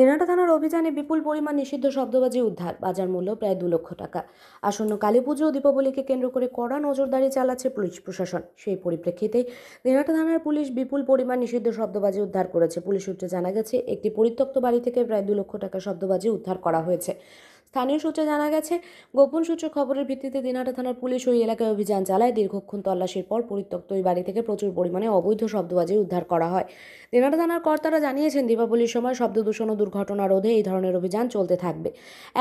দিনহাটা থানার অভিযানে বিপুল পরিমাণ নিষিদ্ধ শব্দবাজি উদ্ধার, বাজার মূল্য প্রায় 2 লক্ষ টাকা। আসন্ন কালীপুজো ও দীপাবলিকে কেন্দ্র করে কড়া নজরদারি চালাচ্ছে পুলিশ প্রশাসন। সেই পরিপ্রেক্ষিতে দিনহাটা থানার পুলিশ বিপুল পরিমাণ নিষিদ্ধ শব্দবাজি উদ্ধার করেছে। পুলিশ সূত্রে জানা গেছে, একটি পরিত্যক্ত বাড়ি থেকে প্রায় 2 লক্ষ টাকা শব্দবাজি উদ্ধার করা হয়েছে। স্থানীয় সূত্রে জানা গেছে, গোপন সূত্রে খবরের ভিত্তিতে দিনহাটা থানার পুলিশ ওই এলাকায় অভিযান চালায়। দীর্ঘক্ষণ তল্লাশির পর পরিত্যক্ত ওই বাড়ি থেকে প্রচুর পরিমাণে অবৈধ শব্দবাজি উদ্ধার করা হয়। দিনহাটা থানার কর্তারা জানিয়েছেন, দীপাবলির সময় শব্দ দূষণ ও দুর্ঘটনা রোধে এই ধরনের অভিযান চলতে থাকবে।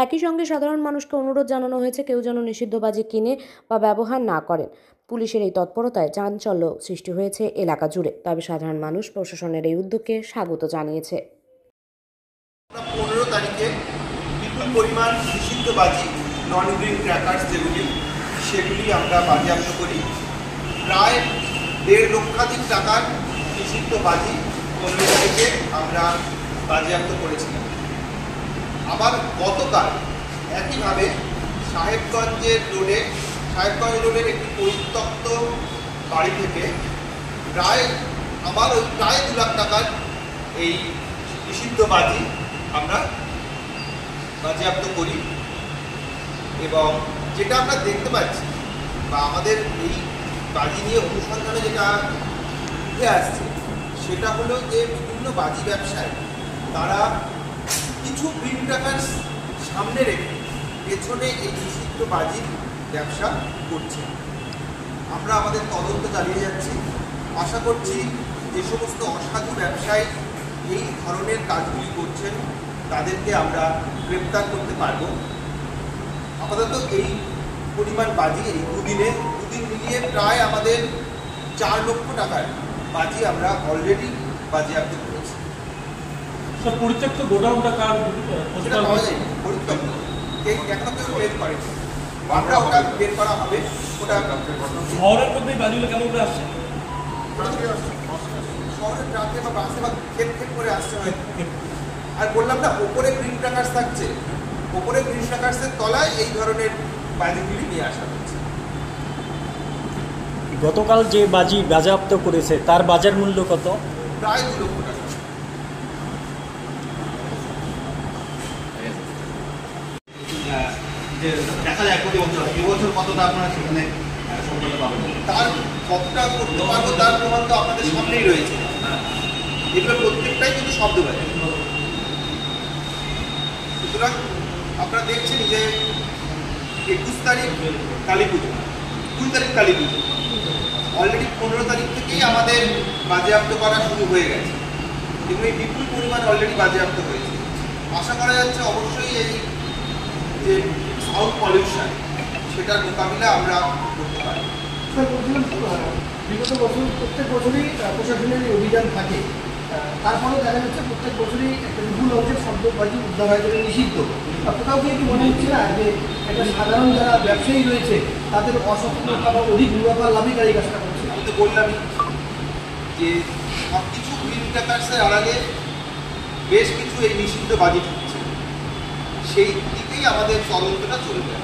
একই সঙ্গে সাধারণ মানুষকে অনুরোধ জানানো হয়েছে, কেউ যেন নিষিদ্ধ বাজি কিনে বা ব্যবহার না করেন। পুলিশের এই তৎপরতায় চাঞ্চল্য সৃষ্টি হয়েছে এলাকা জুড়ে। তবে সাধারণ মানুষ প্রশাসনের এই উদ্যোগকে স্বাগত জানিয়েছে। 15 তারিখে বিপুল পরিমাণ নিষিদ্ধ বাজি, নন গ্রিন ক্র্যাকার্স সেগুলি আমরা বাজেয়াপ্ত করি। প্রায় 1.5 লক্ষাধিক টাকার নিষিদ্ধ বাজি 15 তারিখে আমরা বাজেয়াপ্ত করেছিলাম। আবার গতকাল একইভাবে সাহেবগঞ্জ রোডের একটি পরিত্যক্ত বাড়ি থেকে প্রায় 2 লাখ টাকার এই নিষিদ্ধ বাজি আমরা বাজেয়াপ্ত করি। এবং যেটা আমরা দেখতে পাচ্ছি বা আমাদের এই বাজি নিয়ে অনুসন্ধানে যেটা উঠে আসছে, সেটা হলো যে বিভিন্ন বাজি ব্যবসায়ী তারা কিছু গ্রিন ক্র্যাকার্স সামনে রেখে পেছনে এই নিষিদ্ধ বাজির ব্যবসা করছে। আমরা আমাদের তদন্ত চালিয়ে যাচ্ছি। আশা করছি যে সমস্ত অসাধু ব্যবসায়ী এই ধরনের কাজগুলি করছেন তাদেরকে আমরা গ্রেপ্তার করতে পারব। আপাতত এই পরিমাণ বাজি এই দুদিন মিলিয়ে প্রায় আমাদের 4 লক্ষ টাকার বাজি আমরা অলরেডি বাজেয়াপ্ত করেছি। স্যার, পরিত্যক্ত গোডাউনটা কার? সেটা পাওয়া যায় পরিত্যক্ত, এখনো কেউ বের করেনি। আমরা ওটা বের করা হবে। ওটা শহরের মধ্যে বাজিগুলো কেমন করে আসছে? শহরের ট্রাকে বা বাসে বা খেপ করে আসছে হয়তো। আর বললাম না, ওপরে গ্রিন ক্র্যাকার্স থাকছে, ওপরে গ্রিন ক্র্যাকার্সের তলায় এই ধরনের বাজিগুলি নিয়ে আসা হচ্ছে। গতকাল যে বাজি বাজেয়াপ্ত করেছে তার বাজার মূল্য কত? প্রায় 2 লক্ষ টাকা। যে দেখা যায় প্রতি বছর, এবছর কতটা আপনারা সেখানে সফলতা পাবেন? তার কতটা করতে পারবো তার প্রমাণ তো আপনাদের সামনেই রয়েছে। এগুলো প্রত্যেকটাই কিন্তু শব্দবাজি। সুতরাং আপনারা দেখছেন যে 21 তারিখ কালী পুজো, 2 তারিখ কালী পুজো, অলরেডি 15 তারিখ থেকেই আমাদের বাজেয়াপ্ত করা শুরু হয়ে গেছে এবং এই বিপুল পরিমাণ অলরেডি বাজেয়াপ্ত হয়েছে। আশা করা যাচ্ছে অবশ্যই এই যে সাউন্ড পলিউশন, সেটার মোকাবিলা আমরা করতে পারি। স্যার, বলছিলাম বিগত বছর প্রত্যেক বছরই প্রশাসনের এই অভিযান থাকে, তারপরে দেখা যাচ্ছে প্রত্যেক বছরই একটা বিপুল অংশের শব্দবাজি উদ্ধার হয়, যেটা নিষিদ্ধ। কোথাও কি একটু মনে হচ্ছে না যে একটা সাধারণ যারা ব্যবসায়ী রয়েছে তাদের অসচেতনতা বা অধিক মুনাফা লাভের কাজটা করছে? আমি তো বললামই যে সব কিছু গ্রিন ক্র্যাকার্সের আড়ালে বেশ কিছু এই নিষিদ্ধ বাজি থাকছে, সেই দিকেই আমাদের তদন্তটা চলে যায়।